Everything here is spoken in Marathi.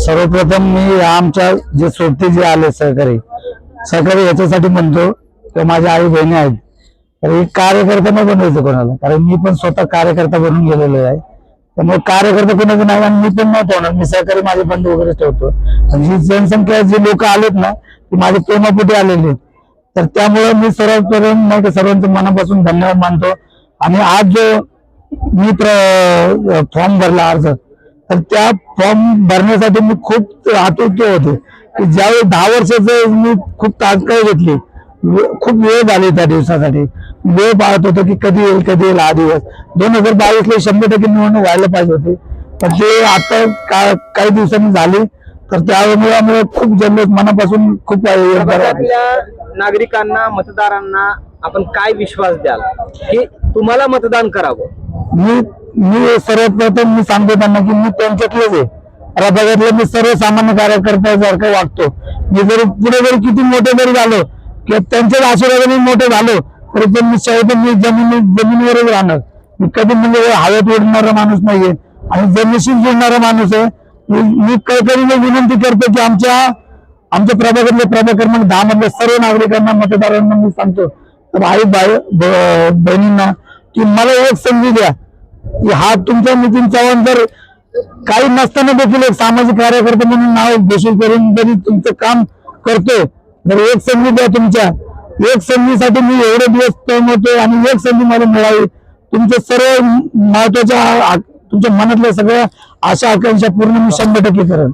सर्वप्रथम मी आमच्या जे सोबती जे आले सहकारी याच्यासाठी म्हणतो की माझ्या आई बहिणी आहेत तर एक कार्यकर्ता नाही बनवायचं कोणाला, कारण मी पण स्वतः कार्यकर्ता बनून गेलेलो आहे. त्यामुळे कार्यकर्ता कोणाचं नाही आणि मी पण नाही होणार. मी सहकारी माझे बंधू वगैरे ठेवतो आणि ही जनसंख्या जी लोक आलेत ना ती माझे प्रेमापोटी आलेली आहेत. तर त्यामुळे मी सर्वप्रथम नाही का सर्वांचं मनापासून धन्यवाद मानतो. आणि आज जो मी फॉर्म भरला अर्ज, तर त्या फॉर्म भरण्यासाठी मी खूप आतुरते होते की ज्यावेळी 10 वर्षाचं मी खूप तात्काळ घेतली, खूप वेळ झाली त्या दिवसासाठी वेळ पाहत होतो की कधी येईल हा दिवस. 2022ला 100% निवडणूक व्हायला पाहिजे होती, पण ते आता काही दिवसांनी झाली. तर त्यामुळे आम्हाला खूप जल्लोष मनापासून खूप नागरिकांना मतदारांना आपण काय विश्वास द्याल की तुम्हाला मतदान करावं? मी सर्वप्रथम मी सांगतो त्यांना की मी त्यांच्यातलेच आहे. प्रभागातले मी सर्वसामान्य कार्यकर्त्यासारखं वागतो. मी जरी पुढे जरी किती मोठे जरी झालो किंवा त्यांच्याच आशीर्वादाने मोठे झालो तरी पण मी शेवटी मी जमिनीवरच राहणार. मी कधी म्हणजे हवेत उडणारा माणूस नाहीये आणि जमिनीशी जुळणारा माणूस आहे. मी कळकळीने विनंती करतो की आमच्या प्रभागातले प्रभाग क्रमांक 10 मधल्या सर्व नागरिकांना मतदारांना मी सांगतो तर आई बहिणींना की मला एक संधी द्या की हा तुमचा नितीन चव्हाण जर काही नसताना देखील एक सामाजिक कार्यकर्ता म्हणून नाव घोषित करून जरी तुमचं काम करतोय, तर एक संधी द्या. तुमच्या एक संधीसाठी मी एवढे दिवस तळमळतोय आणि एक संधी मला मिळावी. तुमच्या सर्व महत्वाच्या तुमच्या मनातल्या सगळ्या आशा आकांक्षा पूर्ण मी 100% करेन.